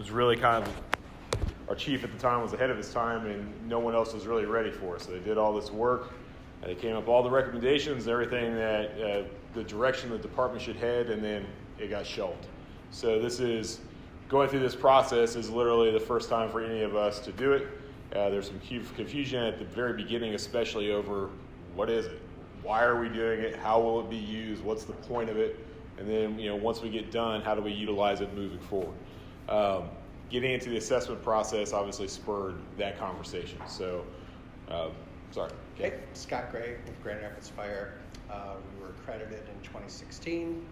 was really kind of, our chief at the time was ahead of his time, and no one else was really ready for it. So they did all this work, and they came up with all the recommendations, everything that the direction the department should head, and then it got shelved. So this is, going through this process is literally the first time for any of us to do it. There's some confusion at the very beginning, especially over what is it? Why are we doing it? How will it be used? What's the point of it? And then, once we get done, how do we utilize it moving forward? Getting into the assessment process obviously spurred that conversation. So, sorry. Okay. Hey, Scott Gray with Grand Rapids Fire. We were accredited in 2016,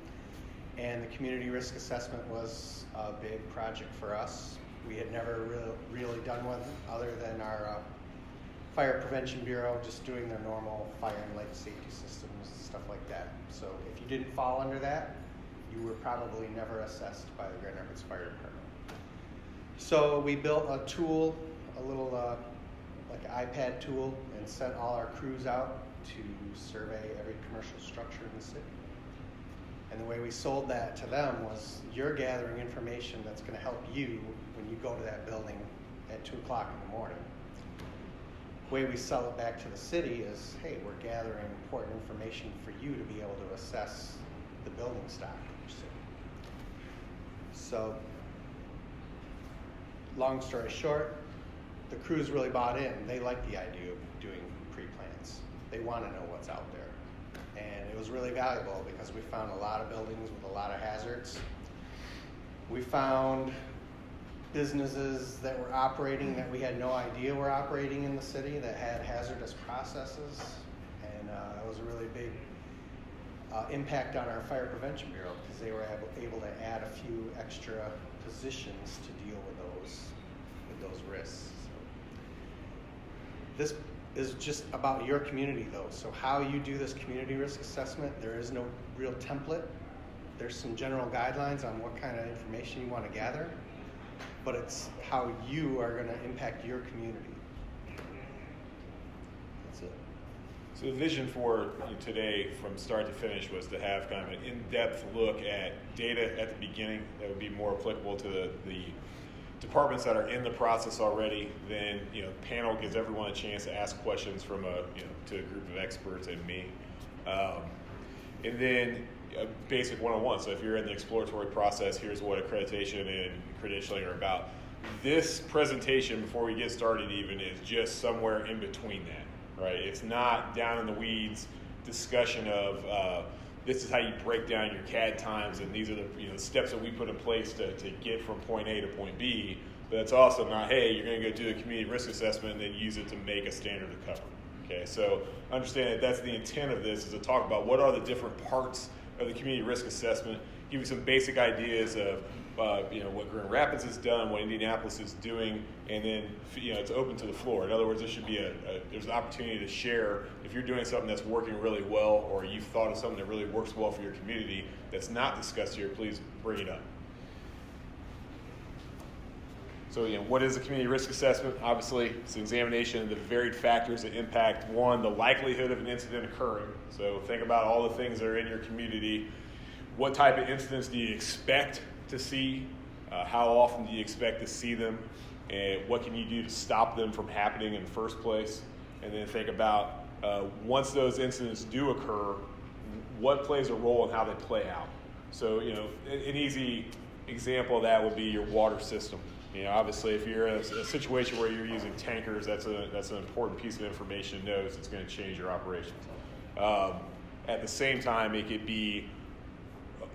and the community risk assessment was a big project for us. We had never really done one other than our Fire Prevention Bureau, just doing their normal fire and life safety systems, stuff like that. So if you didn't fall under that, you were probably never assessed by the Grand Rapids Fire Department. So we built a tool, a little like an iPad tool, and sent all our crews out to survey every commercial structure in the city. And the way we sold that to them was, you're gathering information that's going to help you when you go to that building at 2 o'clock in the morning. The way we sell it back to the city is, hey, we're gathering important information for you to be able to assess the building stock in your city. So, long story short, the crews really bought in. They like the idea of doing pre-plans. They want to know what's out there. And it was really valuable because we found a lot of buildings with a lot of hazards. We found businesses that were operating that we had no idea were operating in the city that had hazardous processes. And it was a really big impact on our Fire Prevention Bureau because they were able to add a few extra positions to deal with those risks. So this is just about your community though. So how you do this community risk assessment, there is no real template. There's some general guidelines on what kind of information you want to gather, but it's how you are going to impact your community. That's it. So the vision for today from start to finish was to have kind of an in-depth look at data at the beginning that would be more applicable to the departments that are in the process already. Then the panel gives everyone a chance to ask questions from to a group of experts and me, and then a basic one-on-one. So if you're in the exploratory process, here's what accreditation and credentialing are about. This presentation before we get started even is just somewhere in between that, right? It's not down in the weeds discussion of this is how you break down your CAD times, and these are the steps that we put in place to get from point A to point B. But it's also not, hey, you're going to go do a community risk assessment and then use it to make a standard of cover. Okay, so understand that that's the intent of this, is to talk about what are the different parts of the community risk assessment, give you some basic ideas of what Grand Rapids has done, what Indianapolis is doing, and then it's open to the floor. In other words, there should be there's an opportunity to share if you're doing something that's working really well, or you've thought of something that really works well for your community that's not discussed here. Please bring it up. So what is a community risk assessment? Obviously, it's an examination of the varied factors that impact, one, the likelihood of an incident occurring. So think about all the things that are in your community. What type of incidents do you expect to see? How often do you expect to see them? And what can you do to stop them from happening in the first place? And then think about, once those incidents do occur, what plays a role in how they play out? So, an easy example of that would be your water system. Obviously, if you're in a situation where you're using tankers, that's an important piece of information to know. It's going to change your operations. At the same time, it could be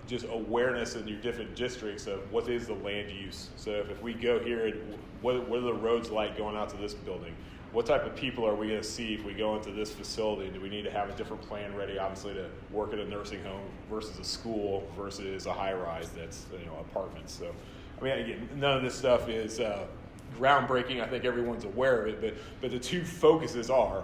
just awareness in your different districts of what is the land use. So if we go here, what are the roads like going out to this building? What type of people are we going to see if we go into this facility? Do we need to have a different plan ready, obviously, to work at a nursing home versus a school versus a high-rise that's apartments? So, again, none of this stuff is groundbreaking. I think everyone's aware of it, but the two focuses are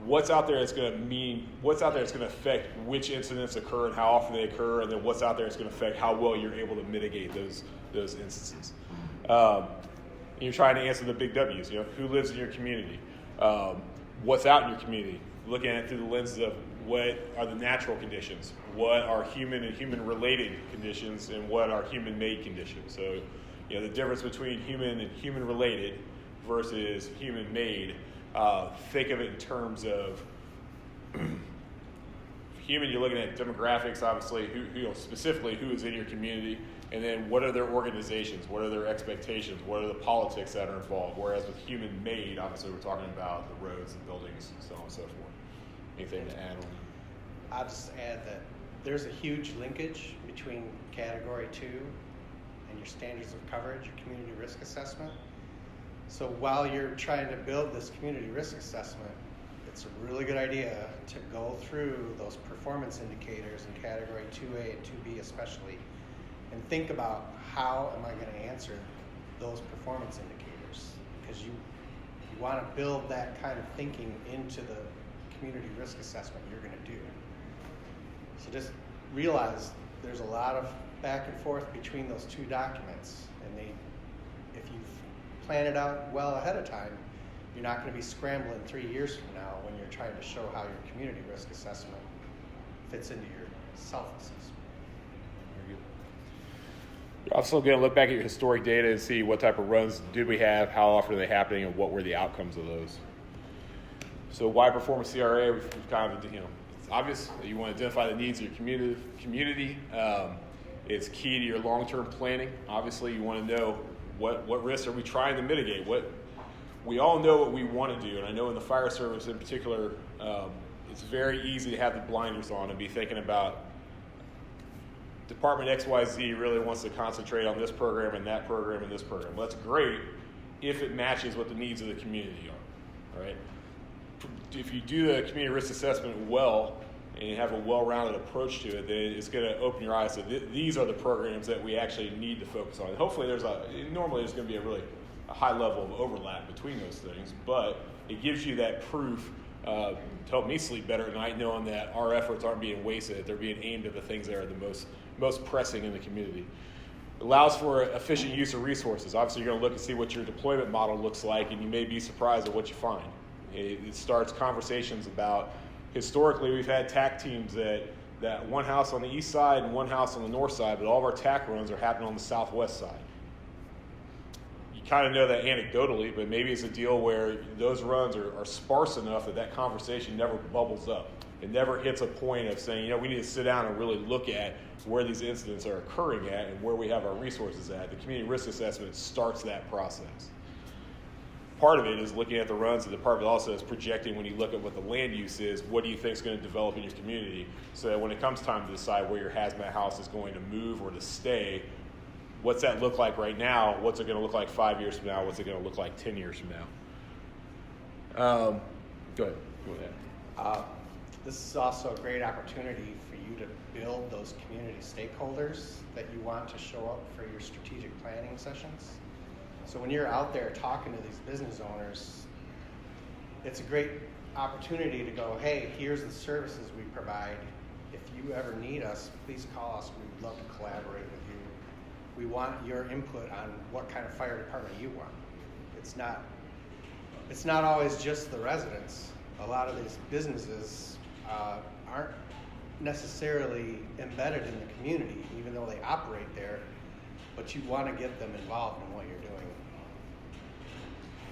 what's out there that's going to affect which incidents occur and how often they occur, and then what's out there that's going to affect how well you're able to mitigate those instances. And you're trying to answer the big W's. Who lives in your community? What's out in your community? Looking at it through the lenses of what are the natural conditions, what are human and human-related conditions, and what are human-made conditions. So, the difference between human and human related versus human made. Think of it in terms of human, you're looking at demographics, obviously, specifically who is in your community, and then what are their organizations, what are their expectations, what are the politics that are involved. Whereas with human made, obviously we're talking about the roads, the buildings, so on and so forth. Anything to add on? I'll just add that there's a huge linkage between Category 2 and your standards of coverage, your community risk assessment. So while you're trying to build this community risk assessment, it's a really good idea to go through those performance indicators in Category 2A and 2B especially, and think about how am I going to answer those performance indicators, because you want to build that kind of thinking into the community risk assessment you're going to do. So just realize there's a lot of back and forth between those two documents, and if you've planned it out well ahead of time, you're not going to be scrambling 3 years from now when you're trying to show how your community risk assessment fits into your self-assessment. You're also going to look back at your historic data and see what type of runs did we have, how often are they happening, and what were the outcomes of those. So why perform a CRA? We've kind of, it's obvious that you want to identify the needs of your community. It's key to your long-term planning. Obviously, you want to know what risks are we trying to mitigate. We all know what we want to do, and I know in the fire service in particular, it's very easy to have the blinders on and be thinking about Department XYZ really wants to concentrate on this program and that program and this program. Well, that's great if it matches what the needs of the community are, right? If you do the community risk assessment well and you have a well-rounded approach to it, then it's going to open your eyes to these are the programs that we actually need to focus on. And hopefully normally there's going to be a high level of overlap between those things, but it gives you that proof to help me sleep better at night, knowing that our efforts aren't being wasted, they're being aimed at the things that are the most pressing in the community. It allows for efficient use of resources. Obviously, you're going to look and see what your deployment model looks like, and you may be surprised at what you find. It starts conversations about, historically, we've had TAC teams that one house on the east side and one house on the north side, but all of our TAC runs are happening on the southwest side. You kind of know that anecdotally, but maybe it's a deal where those runs are sparse enough that conversation never bubbles up. It never hits a point of saying, we need to sit down and really look at where these incidents are occurring at and where we have our resources at. The community risk assessment starts that process. Part of it is looking at the runs. The department also is projecting, when you look at what the land use is, what do you think is going to develop in your community, so that when it comes time to decide where your hazmat house is going to move or to stay, what's that look like right now? What's it going to look like 5 years from now? What's it going to look like 10 years from now? Go ahead. This is also a great opportunity for you to build those community stakeholders that you want to show up for your strategic planning sessions. So when you're out there talking to these business owners, it's a great opportunity to go, hey, here's the services we provide. If you ever need us, please call us. We'd love to collaborate with you. We want your input on what kind of fire department you want. It's not always just the residents. A lot of these businesses aren't necessarily embedded in the community, even though they operate there, but you want to get them involved in what you're doing.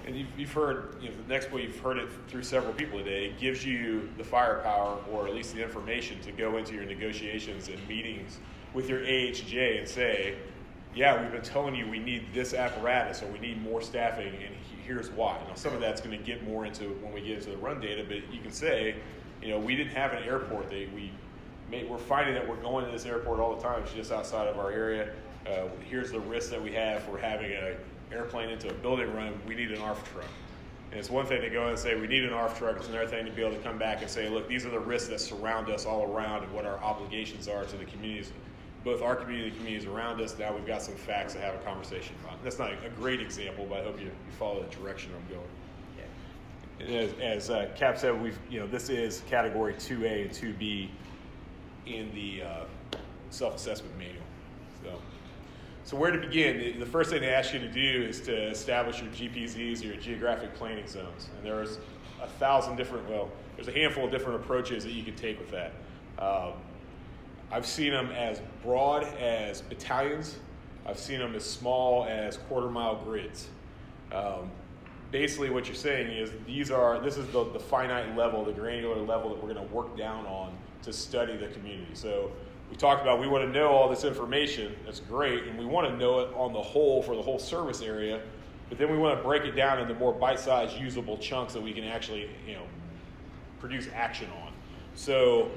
And you've heard, the next point, you've heard it through several people today. It gives you the firepower, or at least the information, to go into your negotiations and meetings with your AHJ and say, yeah, we've been telling you we need this apparatus or we need more staffing, and here's why. Now, some of that's going to get more into when we get into the run data, but you can say, we didn't have an airport. We're finding that we're going to this airport all the time. It's just outside of our area. Here's the risk that we have for having an airplane into a building run. We need an ARF truck. And it's one thing to go and say we need an ARF truck. It's another thing to be able to come back and say, look, these are the risks that surround us all around and what our obligations are to the communities, both our community and communities around us. Now we've got some facts to have a conversation about. That's not a great example, but I hope you follow the direction I'm going. As Cap said, this is Category 2A and 2B in the self-assessment manual. So where to begin? The first thing they ask you to do is to establish your GPZs, or your geographic planning zones. And there's there's a handful of different approaches that you can take with that. I've seen them as broad as battalions, I've seen them as small as quarter-mile grids. Basically what you're saying is this is the finite level, the granular level that we're going to work down on to study the community. So we talked about we want to know all this information. That's great, and we want to know it on the whole for the whole service area, but then we want to break it down into more bite-sized usable chunks that we can actually produce action on. So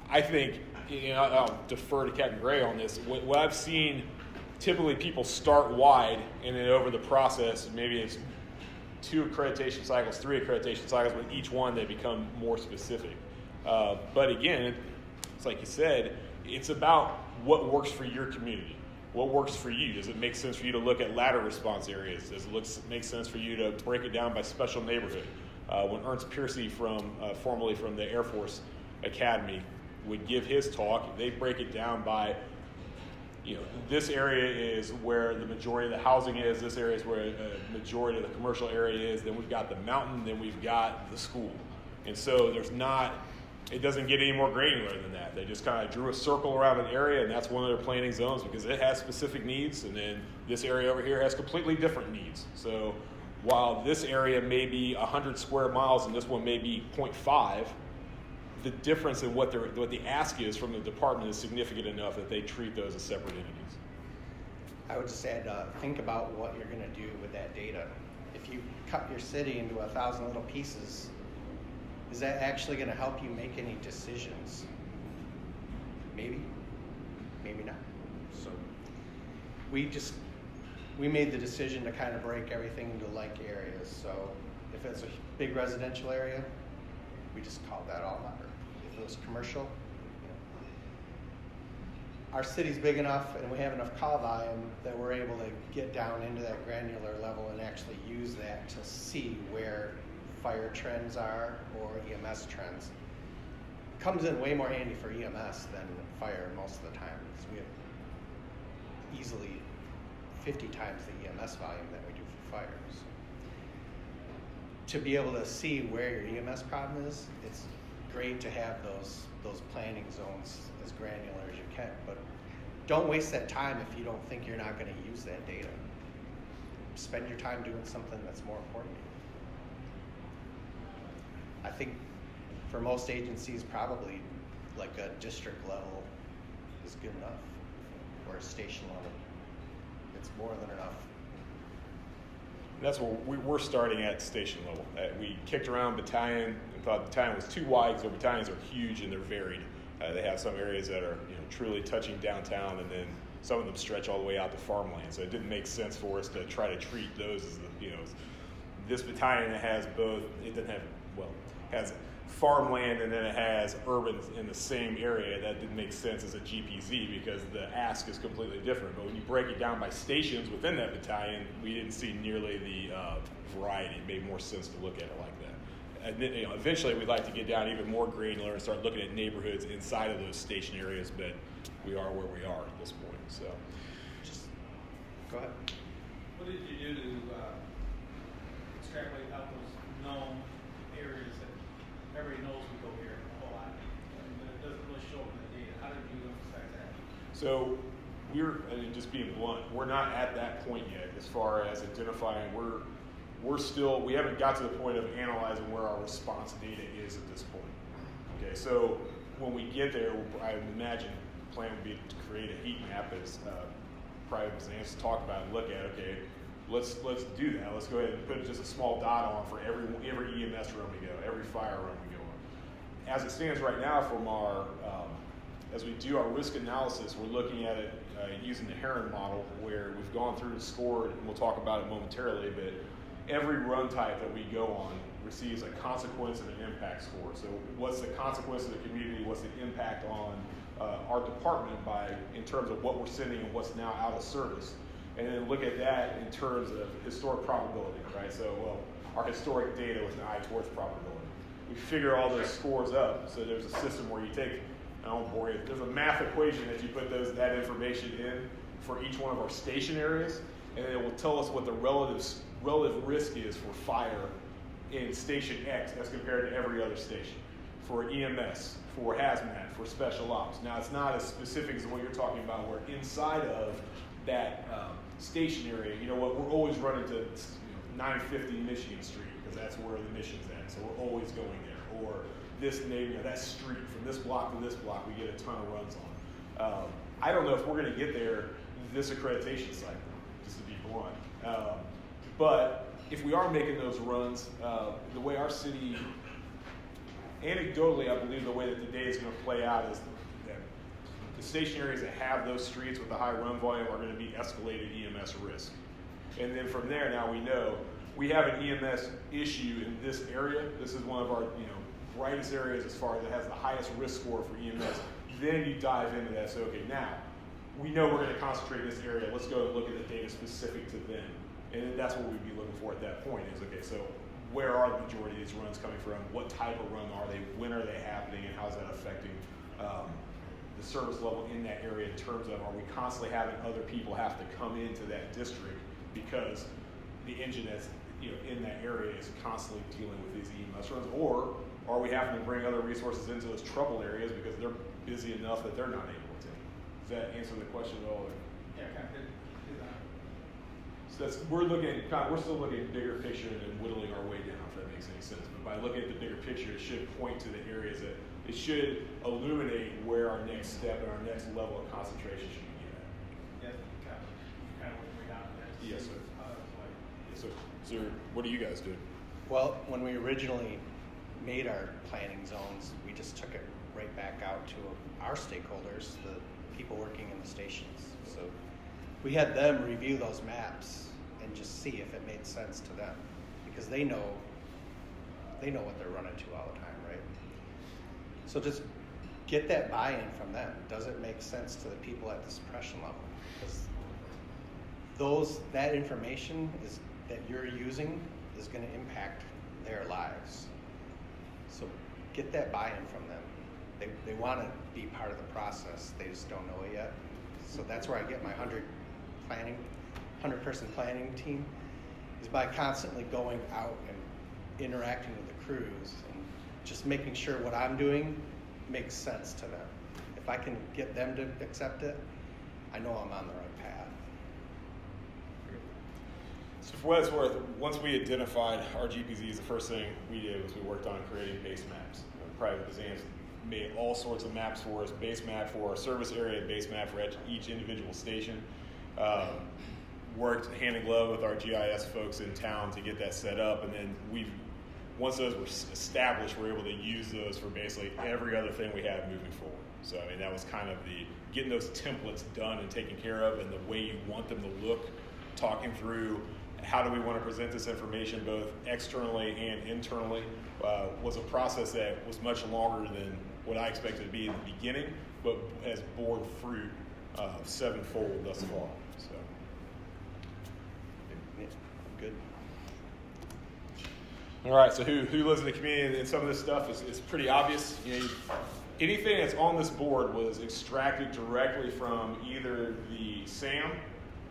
I think, I'll defer to Captain Gray on this. What I've seen, typically people start wide, and then over the process, maybe it's 2 accreditation cycles, 3 accreditation cycles, with each one they become more specific. But again, it's like you said, it's about what works for your community. What works for you? Does it make sense for you to look at ladder response areas? Does it make sense for you to break it down by special neighborhood? When Ernst Piercy, formerly from the Air Force Academy, would give his talk, they break it down by, this area is where the majority of the housing is, this area is where a majority of the commercial area is, then we've got the mountain, then we've got the school. And so it doesn't get any more granular than that. They just kind of drew a circle around an area, and that's one of their planning zones because it has specific needs, and then this area over here has completely different needs. So while this area may be 100 square miles and this one may be 0.5, the difference in what the ask is from the department is significant enough that they treat those as separate entities. I would just add, think about what you're going to do with that data. If you cut your city into 1,000 little pieces, is that actually going to help you make any decisions? Maybe, maybe not. So we made the decision to kind of break everything into like areas. So if it's a big residential area, we just called that all matter. If it was commercial, our city's big enough and we have enough call volume that we're able to get down into that granular level and actually use that to see where fire trends are or EMS trends. Comes in way more handy for EMS than fire most of the time because we have easily 50 times the EMS volume that we do for fires. To be able to see where your EMS problem is, it's great to have those planning zones as granular as you can, but don't waste that time if you don't think you're not going to use that data. Spend your time doing something that's more important. I think for most agencies, probably like a district level is good enough, or a station level. It's more than enough. That's what we're starting at station level. We kicked around battalion and thought battalion was too wide because our battalions are huge and they're varied. They have some areas that are truly touching downtown, and then some of them stretch all the way out to farmland. So it didn't make sense for us to try to treat those as this battalion that has both. It doesn't have has farmland and then it has urban in the same area. That didn't make sense as a GPZ because the ask is completely different. But when you break it down by stations within that battalion, we didn't see nearly the variety. It made more sense to look at it like that. And then, eventually we'd like to get down even more granular and start looking at neighborhoods inside of those station areas, but we are where we are at this point. So, just go ahead. What did you do to extrapolate out those known areas that everybody knows we go here a whole lot, but it doesn't really show up in the data? How did you emphasize that? So just being blunt, we're not at that point yet as far as identifying. We haven't got to the point of analyzing where our response data is at this point. Okay, so when we get there, I would imagine the plan would be to create a heat map as Private Zance talked about and look at. Okay, let's do that. Let's go ahead and put just a small dot on for every EMS run we go, every fire run we go on. As it stands right now, from our as we do our risk analysis, we're looking at it using the Heron model, where we've gone through and scored, and we'll talk about it momentarily, but every run type that we go on receives a consequence and an impact score. So what's the consequence of the community? What's the impact on our department in terms of what we're sending and what's now out of service? And then look at that in terms of historic probability, right? So, our historic data with an eye towards probability. We figure all those scores up. So there's a system where you take, I won't bore you, there's a math equation that you put that information in for each one of our station areas, and it will tell us what the relative risk is for fire in station X as compared to every other station. For EMS, for hazmat, for special ops. Now, it's not as specific as what you're talking about, where inside of that station area, you know what, we're always running to 950 Michigan Street because that's where the mission's at. So we're always going there. Or this neighborhood, that street from this block to this block, we get a ton of runs on. I don't know if we're going to get there this accreditation cycle, just to be blunt. But if we are making those runs, the way our city, anecdotally, I believe the way that the day is going to play out is that the station areas that have those streets with the high run volume are going to be escalated EMS risk. And then from there, now we know we have an EMS issue in this area. This is one of our brightest areas as far as it has the highest risk score for EMS. Then you dive into that. So okay, now we know we're going to concentrate in this area. Let's go and look at the data specific to them. And that's what we'd be looking for at that point is, okay, so where are the majority of these runs coming from? What type of run are they? When are they happening? And how is that affecting the service level in that area in terms of, are we constantly having other people have to come into that district because the engine that's in that area is constantly dealing with these EMS runs? Or are we having to bring other resources into those trouble areas because they're busy enough that they're not able to? Does that answer the question at all? Yeah, Captain. So we're still looking at bigger picture and whittling our way down, if that makes any sense. But by looking at the bigger picture, it should point to the areas that it should illuminate where our next step and our next level of concentration should be at. Yes, Captain. Kind of went way down to that. Yes, sir. Yes, sir. What do you guys do? Well, when we originally made our planning zones, we just took it right back out to our stakeholders, the people working in the stations. So we had them review those maps and just see if it made sense to them, because they know what they're running to all the time, right? So just get that buy-in from them. Does it make sense to the people at the suppression level? Because that information that you're using is going to impact their lives. So get that buy-in from them. They want to be part of the process. They just don't know it yet. So that's where I get my 100-person planning team, is by constantly going out and interacting with the crews and just making sure what I'm doing makes sense to them. If I can get them to accept it, I know I'm on the right path. So for what it's worth, once we identified our GPZs, the first thing we did was we worked on creating base maps. Private Bazans made all sorts of maps for us, base map for our service area, base map for each individual station. Worked hand in glove with our GIS folks in town to get that set up, and then once those were established, we're able to use those for basically every other thing we have moving forward. So I mean, that was kind of getting those templates done and taken care of, and the way you want them to look, talking through how do we want to present this information both externally and internally, was a process that was much longer than what I expected to be in the beginning, but has borne fruit sevenfold thus far. So. Yeah, good. All right, so who lives in the community, and some of this stuff is pretty obvious. Anything that's on this board was extracted directly from either the SAM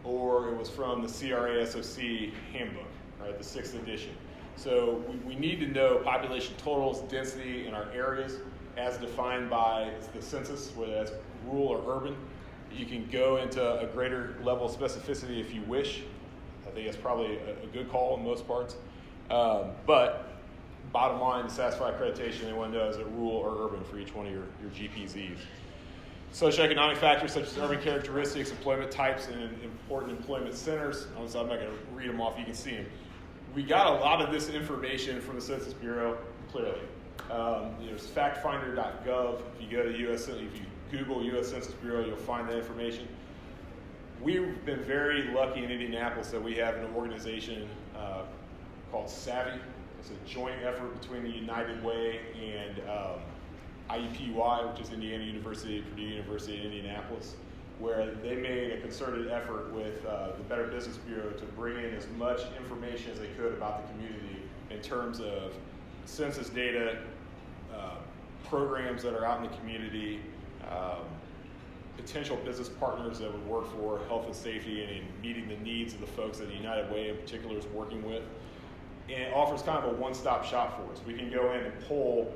or it was from the CRA SOC handbook, right, the 6th edition. So we need to know population totals, density in our areas as defined by the census, whether that's rural or urban. You can go into a greater level of specificity if you wish. I think it's probably a good call in most parts. But bottom line, to satisfy accreditation, they want to know is it rural or urban for each one of your GPZs. Socioeconomic factors such as urban characteristics, employment types, and important employment centers. So I'm not going to read them off. You can see them. We got a lot of this information from the Census Bureau, clearly. There's factfinder.gov. If you go to if you Google U.S. Census Bureau, you'll find that information. We've been very lucky in Indianapolis that we have an organization called SAVI. It's a joint effort between the United Way and IUPUI, which is Indiana University, Purdue University in Indianapolis, where they made a concerted effort with the Better Business Bureau to bring in as much information as they could about the community in terms of census data, programs that are out in the community, potential business partners that would work for health and safety and in meeting the needs of the folks that the United Way in particular is working with. And it offers kind of a one-stop shop for us. We can go in and pull,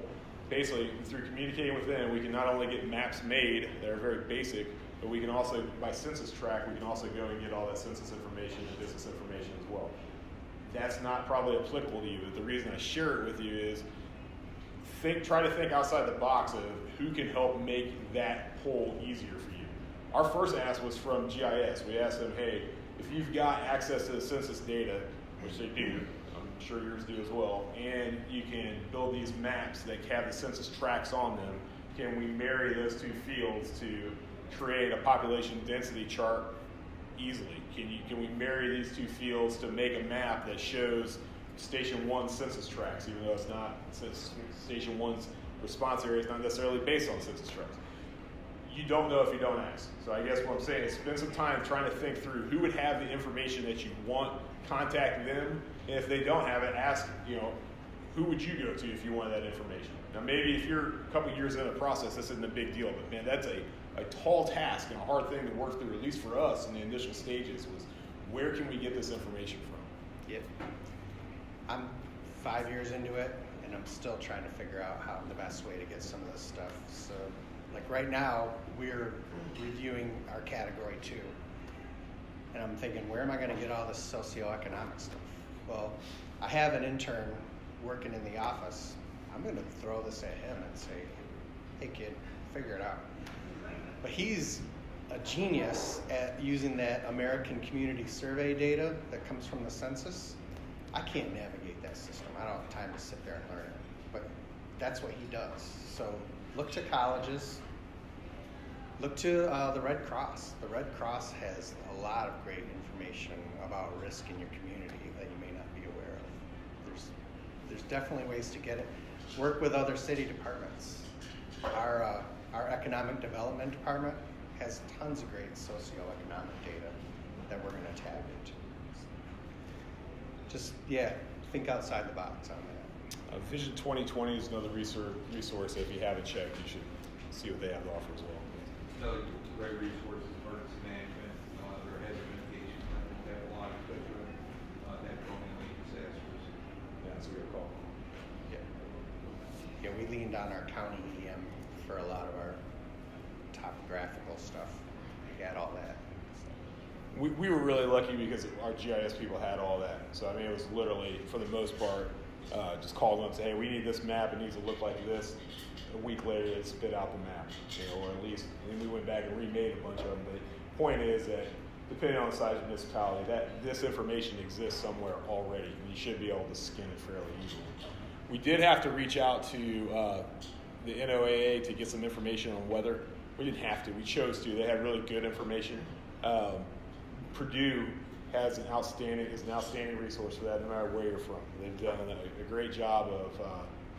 basically through communicating with them, we can not only get maps made that are very basic, but we can also, by census tract, we can also go and get all that census information and business information as well. That's not probably applicable to you, but the reason I share it with you is try to think outside the box of who can help make that pull easier for you. Our first ask was from GIS. We asked them, hey, if you've got access to the census data, which they do, I'm sure yours do as well, and you can build these maps that have the census tracts on them, can we marry those two fields to create a population density chart easily? Can we marry these two fields to make a map that shows Station 1 census tracts, even though it's not, since Station 1's response area is not necessarily based on census tracts? You don't know if you don't ask. So I guess what I'm saying is spend some time trying to think through who would have the information that you want, contact them, and if they don't have it, ask, who would you go to if you wanted that information? Now maybe if you're a couple years in the process, this isn't a big deal, but man, that's a tall task and a hard thing to work through, at least for us in the initial stages, was where can we get this information from? Yep. I'm 5 years into it, and I'm still trying to figure out how the best way to get some of this stuff. So, like right now, we're reviewing our category 2. And I'm thinking, where am I going to get all this socioeconomic stuff? Well, I have an intern working in the office. I'm going to throw this at him and say, hey kid, figure it out. But he's a genius at using that American Community Survey data that comes from the census. I can't navigate that system. I don't have time to sit there and learn it. But that's what he does. So look to colleges. Look to the Red Cross. The Red Cross has a lot of great information about risk in your community that you may not be aware of. There's definitely ways to get it. Work with other city departments. Our economic development department has tons of great socioeconomic data that we're going to tap into. Just, think outside the box on that. Vision 2020 is another resource. If you haven't checked, you should see what they have to offer as well. Another great resource is emergency management, their hazard mitigation plans. They have a lot of good natural and land disasters. Yeah, that's a good call. Yeah, we leaned on our county EM for a lot of our topographical stuff. We had all that. So. We were really lucky because our GIS people had all that. So, I mean, it was literally, for the most part, just call them and say, hey, we need this map. It needs to look like this. A week later, they spit out the map, or at least, and we went back and remade a bunch of them. But the point is that depending on the size of the municipality, that this information exists somewhere already, and you should be able to skin it fairly easily. We did have to reach out to the NOAA to get some information on weather. We didn't have to. We chose to. They had really good information. Purdue is an outstanding resource for that, no matter where you're from. They've done a great job of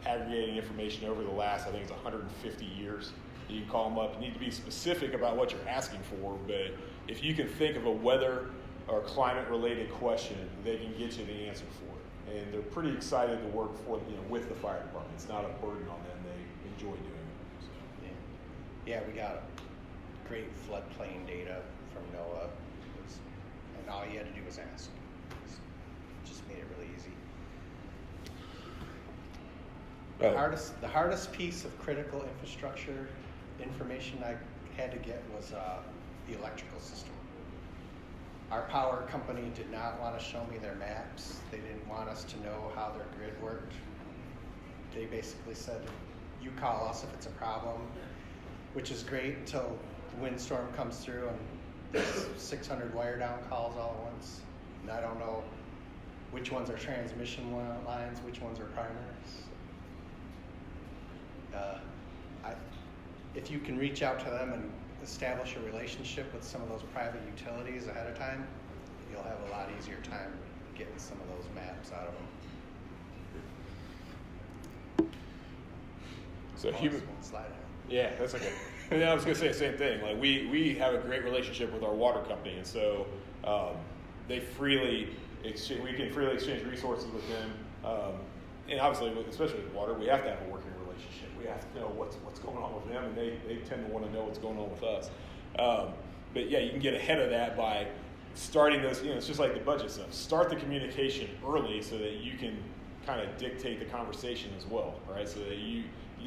aggregating information over the last, I think it's 150 years. You can call them up. You need to be specific about what you're asking for, but if you can think of a weather or climate-related question, they can get you the answer for it. And they're pretty excited to work with the fire department. It's not a burden on them. They enjoy doing it. So. Yeah, we got great floodplain data from NOAA. And all you had to do was ask. It just made it really easy. The hardest piece of critical infrastructure information I had to get was the electrical system. Our power company did not want to show me their maps. They didn't want us to know how their grid worked. They basically said, you call us if it's a problem, which is great until the windstorm comes through and there's 600 wire down calls all at once. And I don't know which ones are transmission lines, which ones are primaries. If you can reach out to them and establish a relationship with some of those private utilities ahead of time, you'll have a lot easier time getting some of those maps out of them. So slide out. Yeah, that's okay. I was going to say the same thing. Like we have a great relationship with our water company, and so we can freely exchange resources with them. And obviously, especially with water, we have to have a working relationship. We have to know what's going on with them, and they tend to want to know what's going on with us. But yeah, you can get ahead of that by starting those. It's just like the budget stuff. Start the communication early so that you can kind of dictate the conversation as well, right? So that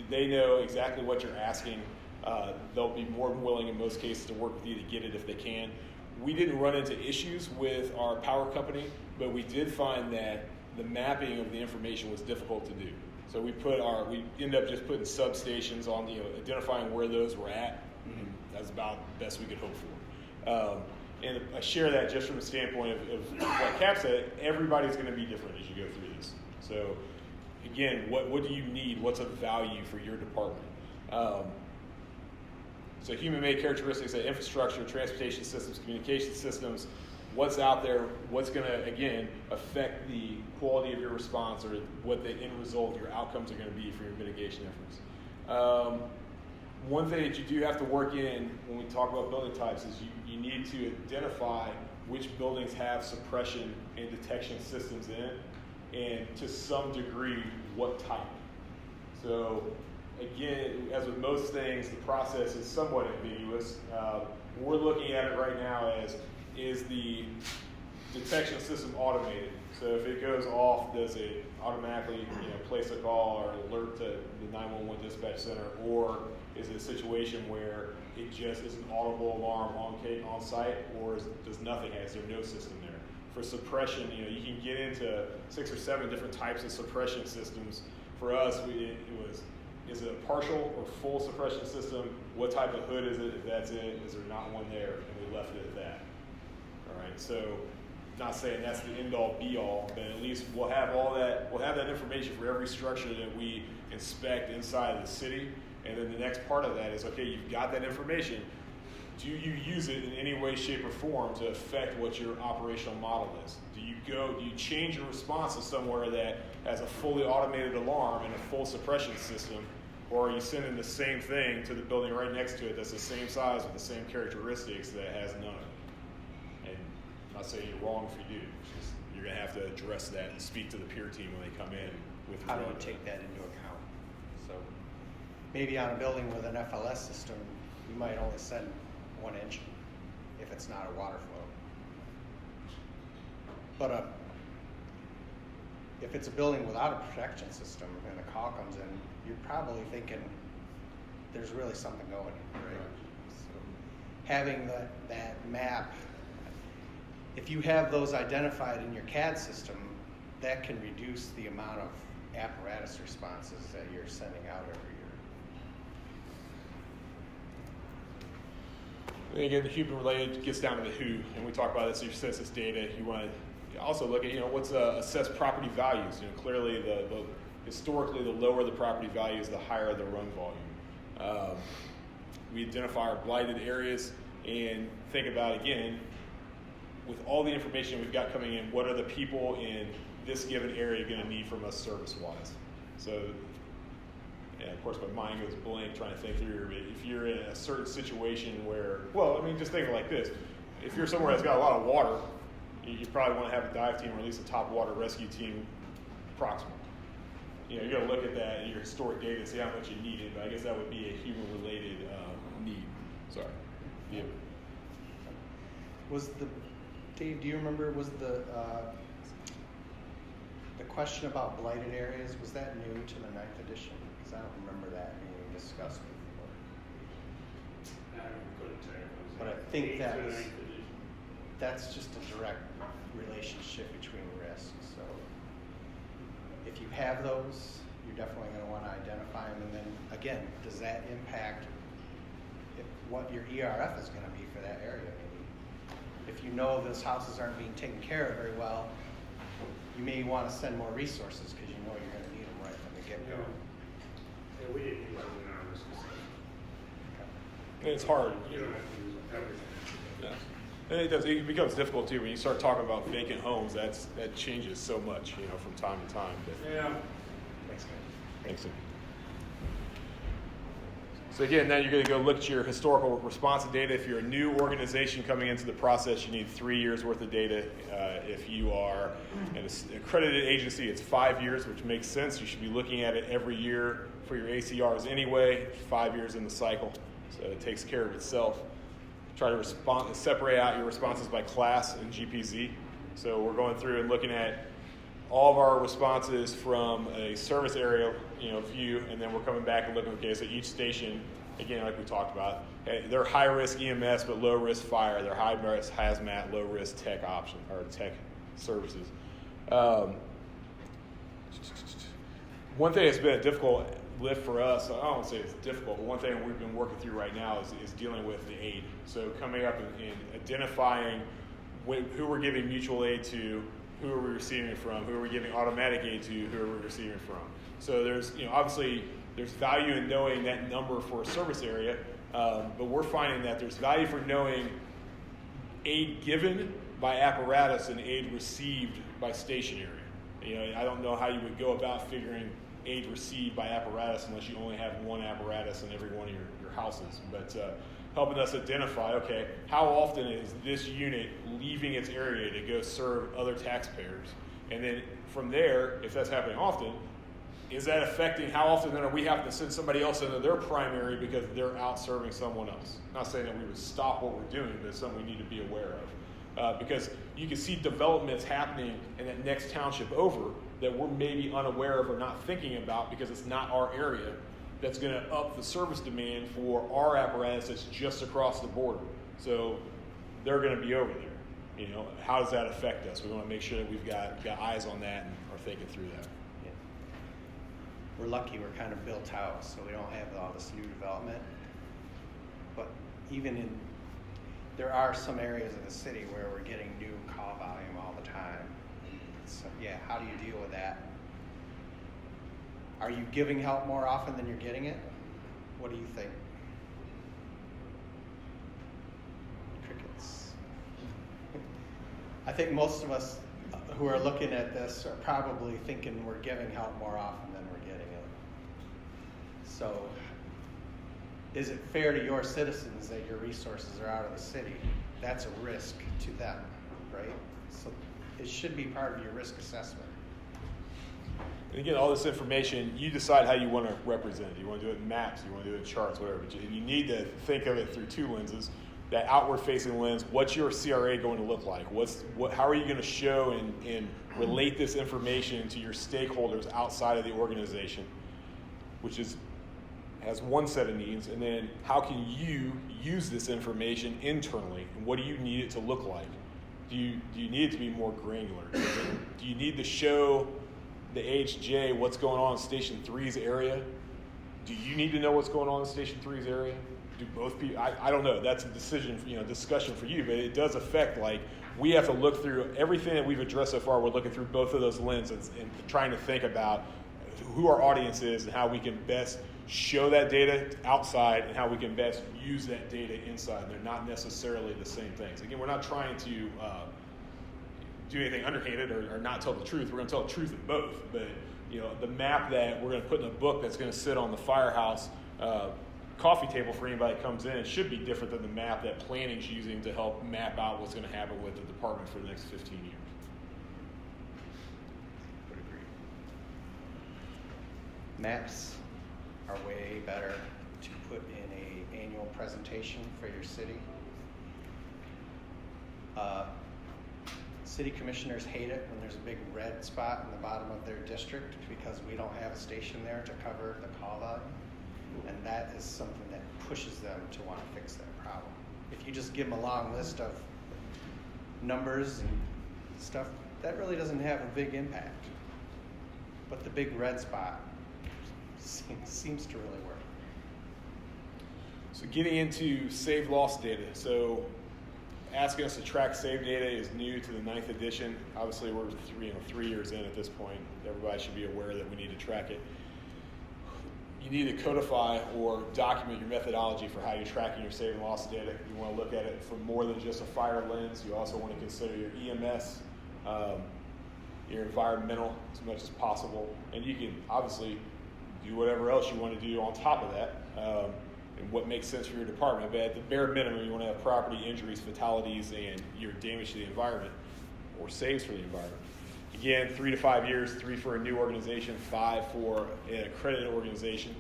they know exactly what you're asking. they'll be more than willing in most cases to work with you to get it if they can. We didn't run into issues with our power company, but we did find that the mapping of the information was difficult to do. So we ended up just putting substations on, identifying where those were at. Mm-hmm. That's about the best we could hope for. And I share that just from the standpoint of what Cap said, everybody's going to be different as you go through this. So again, what do you need? What's of value for your department? So human-made characteristics of infrastructure, transportation systems, communication systems, what's out there, what's going to, again, affect the quality of your response or what the end result, your outcomes are going to be for your mitigation efforts. One thing that you do have to work in when we talk about building types is you need to identify which buildings have suppression and detection systems in, and to some degree, what type. So again, as with most things, the process is somewhat ambiguous. We're looking at it right now as, is the detection system automated? So if it goes off, does it automatically place a call or alert to the 911 dispatch center, or is it a situation where it just is an audible alarm on site, or does nothing? Is there no system there? For suppression, you can get into 6 or 7 different types of suppression systems. For us, it was, is it a partial or full suppression system? What type of hood is it? If that's it, is there not one there? And we left it at that. All right, so not saying that's the end all be all, but at least we'll have all that. We'll have that information for every structure that we inspect inside of the city. And then the next part of that is, okay, you've got that information. Do you use it in any way, shape, or form to affect what your operational model is? Do you change your response to somewhere that has a fully automated alarm and a full suppression system, or are you sending the same thing to the building right next to it that's the same size with the same characteristics that has none? And I'm not saying you're wrong if you do. It's just, you're going to have to address that and speak to the peer team when they come in with How do you take that into account? So maybe on a building with an FLS system, you might only send 1 inch if it's not a water flow. But if it's a building without a protection system and a call comes in, you're probably thinking there's really something going on, right? So having that map, if you have those identified in your CAD system, that can reduce the amount of apparatus responses that you're sending out every year. And again, the human related gets down to the who, and we talk about this in your census data. You want to also look at, what's assessed property values. Clearly, historically, the lower the property values, the higher the run volume. We identify our blighted areas and think about, again, with all the information we've got coming in, what are the people in this given area going to need from us service-wise? So, yeah, of course, my mind goes blank trying to think through. If you're in a certain situation where, just think of it like this. If you're somewhere that's got a lot of water, you probably want to have a dive team or at least a top water rescue team proximal. You're going to look at that in your historic data and see how much you need it, but I guess that would be a human-related need. Sorry. Yeah. Dave, do you remember, was the question about blighted areas, was that new to the 9th edition? Because I don't remember that being discussed before. I couldn't tell you. But I think that's just a direct relationship between risks. So if you have those, you're definitely going to want to identify them. And then again, does that impact what your ERF is going to be for that area? Maybe if you know those houses aren't being taken care of very well, you may want to send more resources because you know you're going to need them right from the get-go. Yeah, we didn't do that in our risk assessment. And it's hard. You don't have to use everything. Yeah. And it becomes difficult too when you start talking about vacant homes. That changes so much, from time to time. But Yeah. Thanks, guys. thanks. So again, now you're going to go look at your historical responsive data. If you're a new organization coming into the process, you need 3 years worth of data. If you are an accredited agency, it's 5 years, which makes sense. You should be looking at it every year for your ACRs anyway. 5 years in the cycle, so it takes care of itself. Try to separate out your responses by class and GPZ. So we're going through and looking at all of our responses from a service area, view, and then we're coming back and looking, okay, so each station again, like we talked about, hey, they're high risk EMS but low risk fire. They're high risk hazmat, low risk tech option or tech services. One thing that's been a difficult lift for us, I don't want to say it's difficult, but one thing we've been working through right now is dealing with the aid. So coming up and identifying who we're giving mutual aid to, who are we receiving it from, who are we giving automatic aid to, who are we receiving it from. So there's, obviously there's value in knowing that number for a service area, but we're finding that there's value for knowing aid given by apparatus and aid received by stationary. I don't know how you would go about figuring aid received by apparatus unless you only have one apparatus in every one of your houses. But helping us identify, okay, how often is this unit leaving its area to go serve other taxpayers? And then from there, if that's happening often, is that affecting how often then are we having to send somebody else into their primary because they're out serving someone else? Not saying that we would stop what we're doing, but it's something we need to be aware of. Because you can see developments happening in that next township over that we're maybe unaware of or not thinking about because it's not our area, that's going to up the service demand for our apparatus that's just across the border. So they're going to be over there. How does that affect us? We want to make sure that we've got eyes on that and are thinking through that. Yeah. We're lucky we're kind of built out, so we don't have all this new development. But there are some areas of the city where we're getting new call volume all the time. So yeah, how do you deal with that? Are you giving help more often than you're getting it? What do you think? Crickets. I think most of us who are looking at this are probably thinking we're giving help more often than we're getting it. So is it fair to your citizens that your resources are out of the city? That's a risk to them, right? So it should be part of your risk assessment. And again, all this information, you decide how you want to represent it. You want to do it in maps, you want to do it in charts, whatever. But you need to think of it through two lenses. That outward-facing lens, what's your CRA going to look like? How are you going to show and relate this information to your stakeholders outside of the organization, which has one set of needs, and then how can you use this information internally, and what do you need it to look like? Do you need it to be more granular? Do you need to show the HJ what's going on in Station 3's area? Do you need to know what's going on in Station 3's area? Do both people? I don't know. That's a discussion for you, but it does affect, we have to look through everything that we've addressed so far. We're looking through both of those lenses and trying to think about who our audience is and how we can best show that data outside and how we can best use that data inside. They're not necessarily the same things. Again, we're not trying to do anything underhanded or not tell the truth. We're going to tell the truth in both. But the map that we're going to put in a book that's going to sit on the firehouse coffee table for anybody that comes in should be different than the map that planning's using to help map out what's going to happen with the department for the next 15 years. Would agree. Maps are way better to put in an annual presentation for your city. City commissioners hate it when there's a big red spot in the bottom of their district because we don't have a station there to cover the call volume. And that is something that pushes them to want to fix that problem. If you just give them a long list of numbers and stuff, that really doesn't have a big impact. But the big red spot seems to really work. So getting into save loss data. So asking us to track save data is new to the 9th edition. Obviously, we're 3 years in at this point. Everybody should be aware that we need to track it. You need to codify or document your methodology for how you're tracking your save and loss data. You want to look at it from more than just a fire lens. You also want to consider your EMS, your environmental as much as possible. And you can obviously do whatever else you want to do on top of that and what makes sense for your department. But at the bare minimum, you want to have property injuries, fatalities, and your damage to the environment or saves for the environment. Again, 3 to 5 years, 3 for a new organization, 5 for an accredited organization.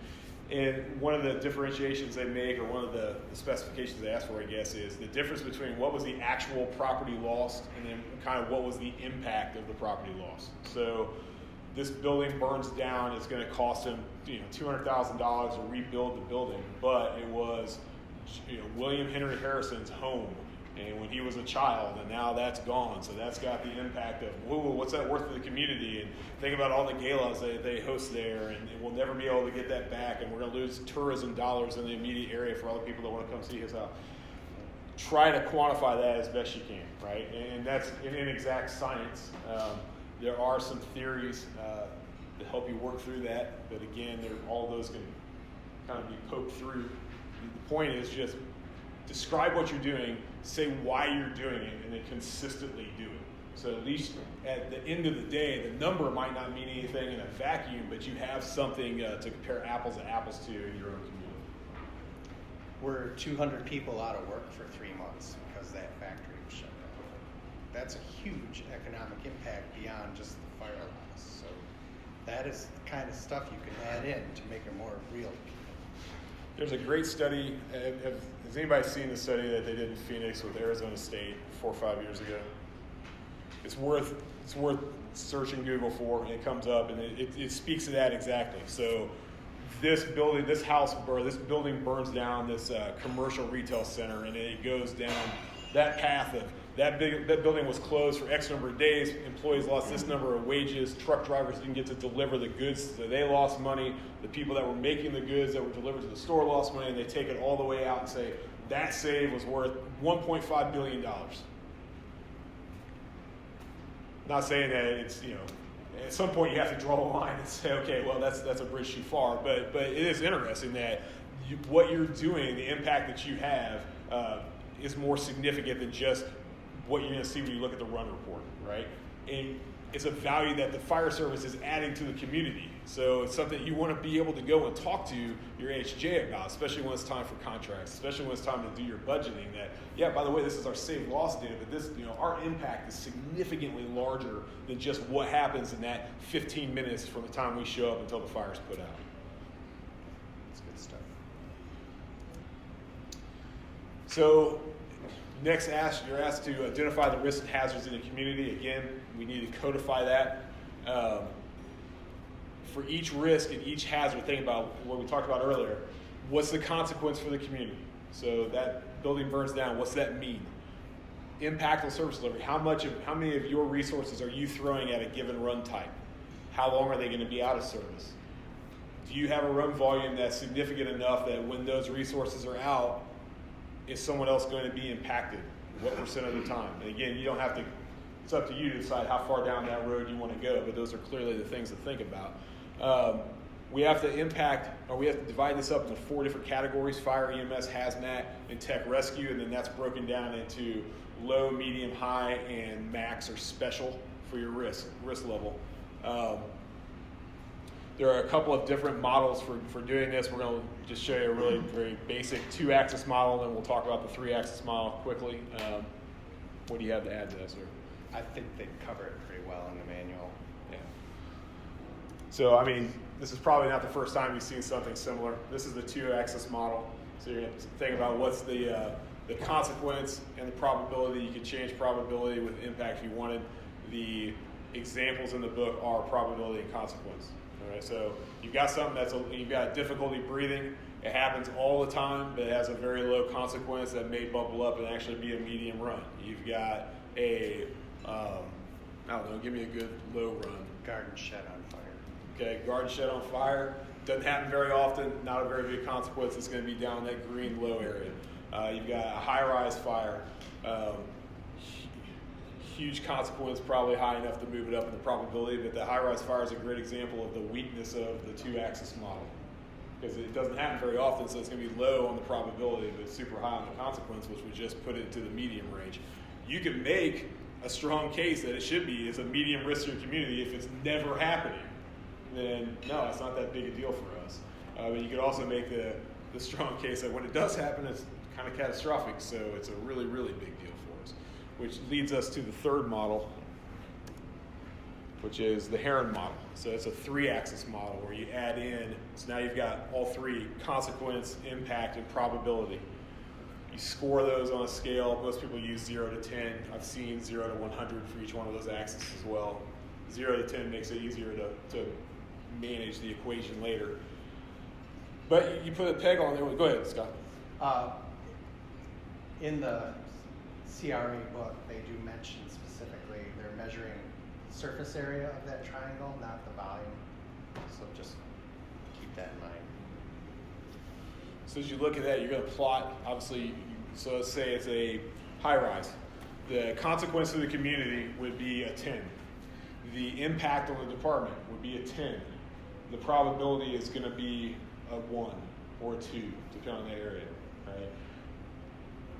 And one of the differentiations they make, or one of the specifications they ask for, I guess, is the difference between what was the actual property lost and then kind of what was the impact of the property loss. So this building burns down, it's going to cost him $200,000 to rebuild the building, but it was William Henry Harrison's home, and when he was a child, and now that's gone, so that's got the impact of, whoa, what's that worth to the community? And think about all the galas they host there, and we'll never be able to get that back, and we're going to lose tourism dollars in the immediate area for all the people that want to come see his house. Try to quantify that as best you can, right? And that's an inexact science. There are some theories that help you work through that, but again, all those can kind of be poked through. The point is just describe what you're doing, say why you're doing it, and then consistently do it. So at least at the end of the day, the number might not mean anything in a vacuum, but you have something to compare apples to apples to in your own community. We're 200 people out of work for 3 months because that factory was shut down. That's a huge economic impact beyond just the fire loss. So that is the kind of stuff you can add in to make it more real to people. There's a great study. Has anybody seen the study that they did in Phoenix with Arizona State 4 or 5 years ago? It's worth searching Google for, and it comes up, and it speaks to that exactly. So this building burns down this commercial retail center, and it goes down that path of that building was closed for X number of days. Employees lost this number of wages. Truck drivers didn't get to deliver the goods, so they lost money. The people that were making the goods that were delivered to the store lost money, and they take it all the way out and say that save was worth $1.5 billion. Not saying that it's, at some point you have to draw a line and say, okay, well, that's a bridge too far. But it is interesting that what you're doing, the impact that you have, is more significant than just what you're going to see when you look at the run report, right? And it's a value that the fire service is adding to the community. So it's something you want to be able to go and talk to your HJ about, especially when it's time for contracts, especially when it's time to do your budgeting. That, yeah, by the way, this is our save loss data, but this, our impact is significantly larger than just what happens in that 15 minutes from the time we show up until the fire's put out. That's good stuff. So next, you're asked to identify the risks and hazards in the community. Again, we need to codify that. For each risk and each hazard, think about what we talked about earlier. What's the consequence for the community? So that building burns down, what's that mean? Impactful service delivery. How many of your resources are you throwing at a given run type? How long are they going to be out of service? Do you have a run volume that's significant enough that when those resources are out, is someone else going to be impacted? What % of the time? And again, you don't have to, it's up to you to decide how far down that road you want to go, but those are clearly the things to think about. We have to divide this up into 4 different categories: fire, EMS, hazmat, and tech rescue, and then that's broken down into low, medium, high, and max or special for your risk level. There are a couple of different models for doing this. We're going to just show you a really very basic 2-axis model, and we'll talk about the 3-axis model quickly. What do you have to add to that, sir? I think they cover it pretty well in the manual. Yeah. So, this is probably not the first time you've seen something similar. This is the 2-axis model. So you're going to think about what's the consequence and the probability. You could change probability with impact if you wanted. The examples in the book are probability and consequence. All right, so you've got something you've got difficulty breathing. It happens all the time, but it has a very low consequence that may bubble up and actually be a medium run. You've got a, give me a good low run. Garden shed on fire. Okay, garden shed on fire. Doesn't happen very often, not a very big consequence. It's going to be down in that green low area. You've got a high-rise fire. Huge consequence, probably high enough to move it up in the probability, but the high-rise fire is a great example of the weakness of the 2-axis model, because it doesn't happen very often, so it's going to be low on the probability, but super high on the consequence, which would just put it to the medium range. You can make a strong case that it should be it's a medium risk to your community. If it's never happening, then no, it's not that big a deal for us. But you could also make the strong case that when it does happen, it's kind of catastrophic, so it's a really, really big deal for us. Which leads us to the third model, which is the Heron model. So it's a 3-axis model where you add in, so now you've got all 3: consequence, impact, and probability. You score those on a scale. Most people use 0 to 10. I've seen 0 to 100 for each one of those axes as well. 0 to 10 makes it easier to manage the equation later. But you put a peg on there. Go ahead, Scott. In the CRE book, they do mention specifically they're measuring the surface area of that triangle, not the volume. So just keep that in mind. So as you look at that, you're going to plot, obviously, so let's say it's a high rise. The consequence to the community would be a 10. The impact on the department would be a 10. The probability is going to be a 1 or a 2, depending on the area. Right?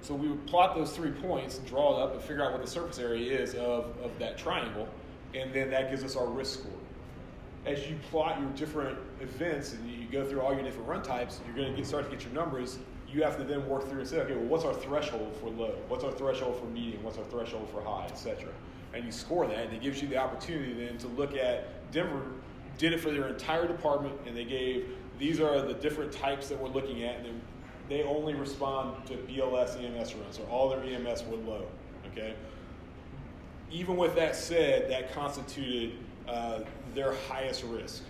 So we would plot those 3 points and draw it up and figure out what the surface area is of that triangle, and then that gives us our risk score. As you plot your different events and you go through all your different run types, you're going to start to get your numbers. You have to then work through and say, okay, well, what's our threshold for low? What's our threshold for medium? What's our threshold for high, etc. And you score that, and it gives you the opportunity then to look at Denver did it for their entire department, and they gave, these are the different types that we're looking at, and then they only respond to BLS EMS runs, so all their EMS were low, okay? Even with that said, that constituted their highest risk.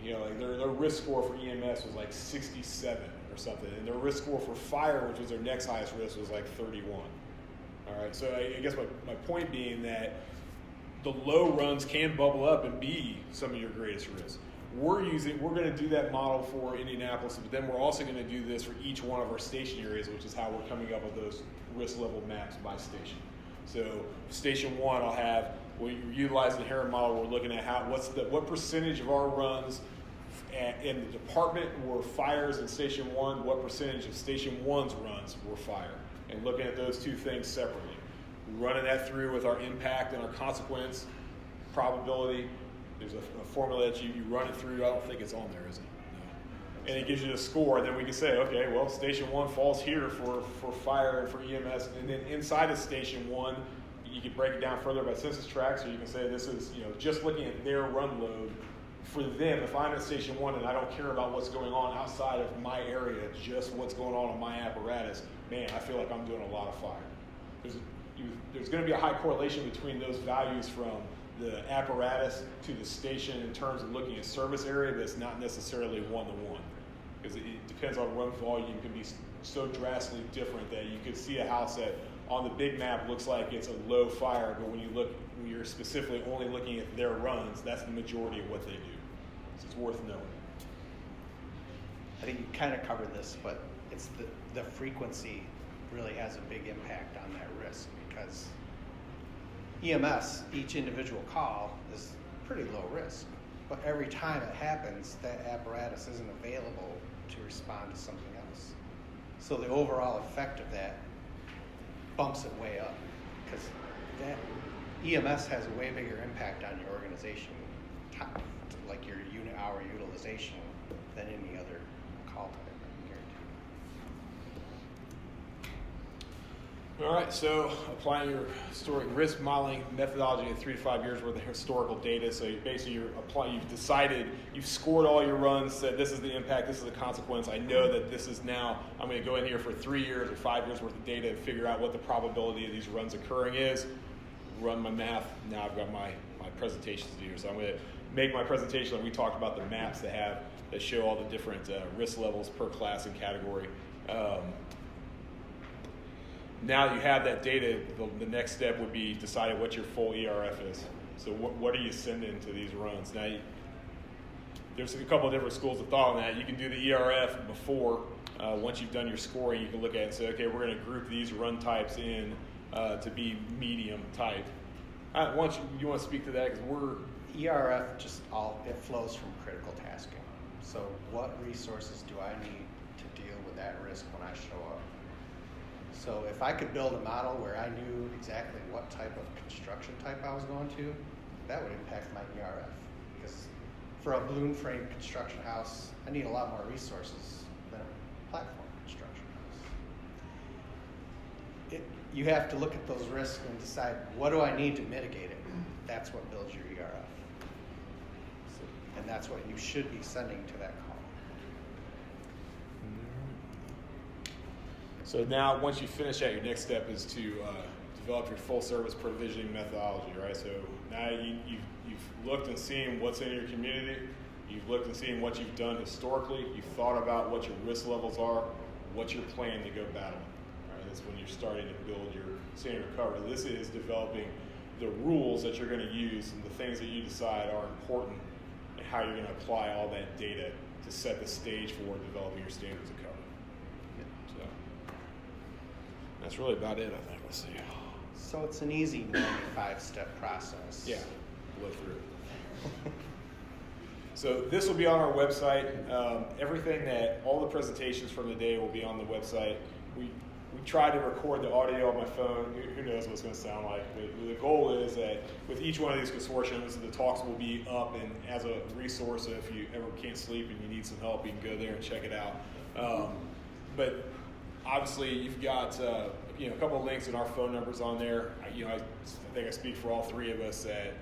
You know, like their risk score for EMS was like 67 or something, and their risk score for fire, which was their next highest risk, was like 31. All right, so I guess my point being that the low runs can bubble up and be some of your greatest risks. We're going to do that model for Indianapolis, but then we're also going to do this for each one of our station areas, which is how we're coming up with those risk level maps by station. So station 1, I'll have, we're utilizing the Heron model. We're looking at what percentage of our runs in the department were fires in station 1, what percentage of station 1's runs were fire, and looking at those two things separately. Running that through with our impact and our consequence probability. There's a formula that you run it through. I don't think it's on there, is it? No. And it gives you the score, and then we can say, okay, well, station 1 falls here for fire and for EMS, and then inside of station 1, you can break it down further by census tracts, or you can say this is, just looking at their run load for them. If I'm at station 1 and I don't care about what's going on outside of my area, just what's going on my apparatus, man, I feel like I'm doing a lot of fire. There's going to be a high correlation between those values from the apparatus to the station in terms of looking at service area, but it's not necessarily one-to-one, because it depends on run volume. Can be so drastically different that you could see a house that on the big map looks like it's a low fire, but when you're specifically only looking at their runs, that's the majority of what they do. So it's worth knowing. I think you kind of covered this, but it's the frequency really has a big impact on that risk, because EMS, each individual call, is pretty low risk. But every time it happens, that apparatus isn't available to respond to something else. So the overall effect of that bumps it way up, because that EMS has a way bigger impact on your organization, like your unit hour utilization, than any other call type, I can guarantee. All right, so applying your historic risk modeling methodology in 3 to 5 years worth of historical data. So basically you've decided, you've scored all your runs, said this is the impact, this is the consequence. I know that this is now, I'm going to go in here for 3 years or 5 years worth of data and figure out what the probability of these runs occurring is. Run my math. Now I've got my presentations to do. So I'm going to make my presentation like we talked about, the maps that show all the different risk levels per class and category. Now you have that data, the next step would be deciding what your full ERF is. So what are you sending to these runs? Now, there's a couple of different schools of thought on that. You can do the ERF before, once you've done your scoring, you can look at it and say, okay, we're going to group these run types in to be medium type. You want to speak to that? Because ERF it flows from critical tasking. So what resources do I need to deal with that risk when I show up? So if I could build a model where I knew exactly what type of construction type I was going to, that would impact my ERF. Because for a balloon frame construction house, I need a lot more resources than a platform construction house. You have to look at those risks and decide, what do I need to mitigate it? That's what builds your ERF. And that's what you should be sending to that call. So now, once you finish that, your next step is to develop your full service provisioning methodology, right? So now you've looked and seen what's in your community. You've looked and seen what you've done historically. You've thought about what your risk levels are, what's your plan to go battle. Right? That's when you're starting to build your standard recovery. This is developing the rules that you're going to use and the things that you decide are important and how you're going to apply all that data to set the stage for developing your standards of cover. So that's really about it, I think. Let's see. So it's an easy 95-step process. Yeah, blow through it. So this will be on our website. All the presentations from the day will be on the website. We tried to record the audio on my phone. Who knows what it's going to sound like? But the goal is that with each one of these consortiums, the talks will be up and as a resource. So if you ever can't sleep and you need some help, you can go there and check it out. But obviously, you've got a couple of links and our phone numbers on there. I think I speak for all three of us that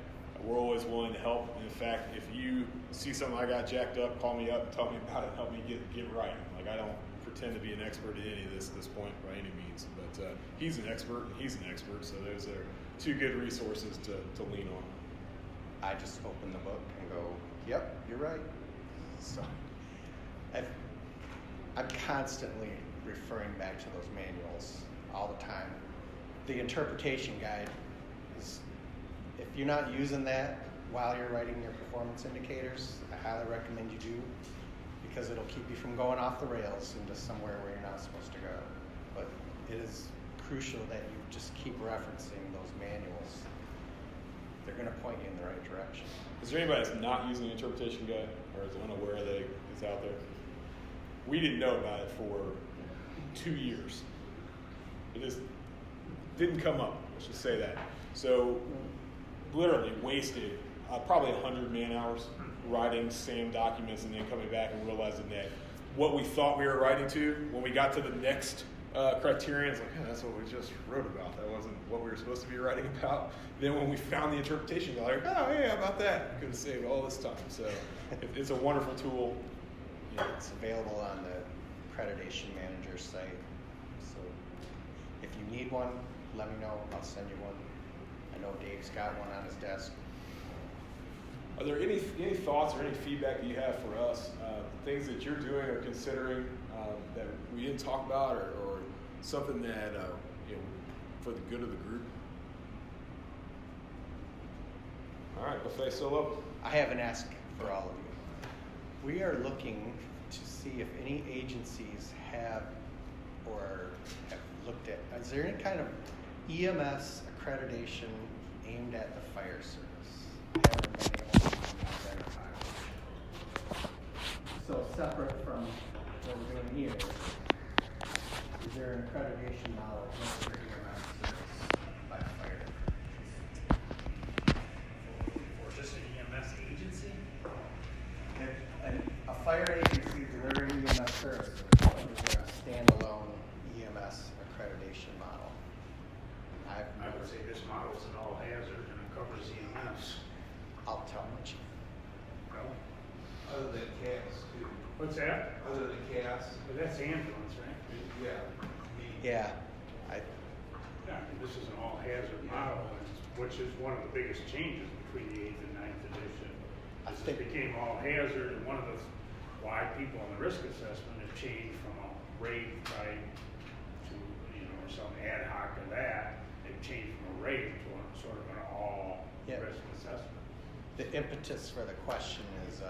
we're always willing to help. In fact, if you see something I got jacked up, call me up and tell me about it. Help me get it right. Like, I don't pretend to be an expert in any of this at this point by any means, but he's an expert and he's an expert. So those are two good resources to lean on. I just open the book and go, yep, you're right. So I'm constantly referring back to those manuals all the time. The interpretation guide is, if you're not using that while you're writing your performance indicators, I highly recommend you do, because it'll keep you from going off the rails into somewhere where you're not supposed to go. But it is crucial that you just keep referencing those manuals. They're going to point you in the right direction. Is there anybody that's not using the interpretation guide or is unaware that it's out there? We didn't know about it for 2 years. It just didn't come up, let's just say that. So literally wasted probably 100 man hours writing SAM documents and then coming back and realizing that what we thought we were writing to, when we got to the next criterion, it's like, yeah, that's what we just wrote about. That wasn't what we were supposed to be writing about. Then when we found the interpretation, we're like, oh yeah, about that. We could have saved all this time. So it's a wonderful tool. Yeah, it's available on the accreditation manager site. So if you need one, let me know. I'll send you one. I know Dave's got one on his desk. Are there any thoughts or any feedback that you have for us, things that you're doing or considering that we didn't talk about, or something that for the good of the group? All right, buffet solo. I have an ask for all of you. We are looking to see if any agencies have or have looked at, is there any kind of EMS accreditation aimed at the fire service? I haven't been able to identify. So separate from what we're doing here, is there an accreditation model for EMS service by fire? Or just an EMS agency? A fire agency delivering EMS services, or is there a standalone EMS accreditation model? I would say this model is an all hazard and it covers EMS. I'll tell my chief. Well, Other than CAS too. what's that? Other than CAS. But that's ambulance, right? Yeah. Yeah, Yeah, I mean, this is an all hazard model, which is one of the biggest changes between the 8th and 9th edition. I This think- became all hazard, and one of the why people in the risk assessment have changed from a rate type to, or some ad hoc of that. They've changed from a rate to a sort of an all risk assessment. the impetus for the question is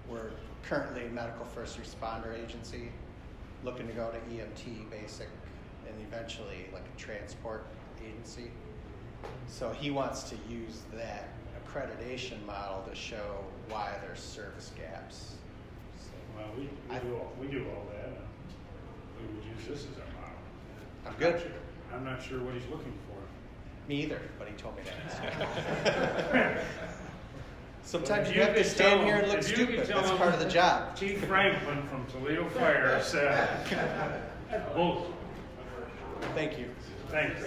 we're currently a medical first responder agency, looking to go to EMT basic and eventually like a transport agency. So he wants to use that accreditation model to show why there's service gaps. So Well, we do all that. And we would use this as our model. I'm good. I'm not sure what he's looking for. Me either, but he told me that. Sometimes If you have to could stand tell here and him- look if you could stupid. tell That's him part of the job. Chief Franklin from Toledo Fire said, that's bullshit. Thank you. Thanks.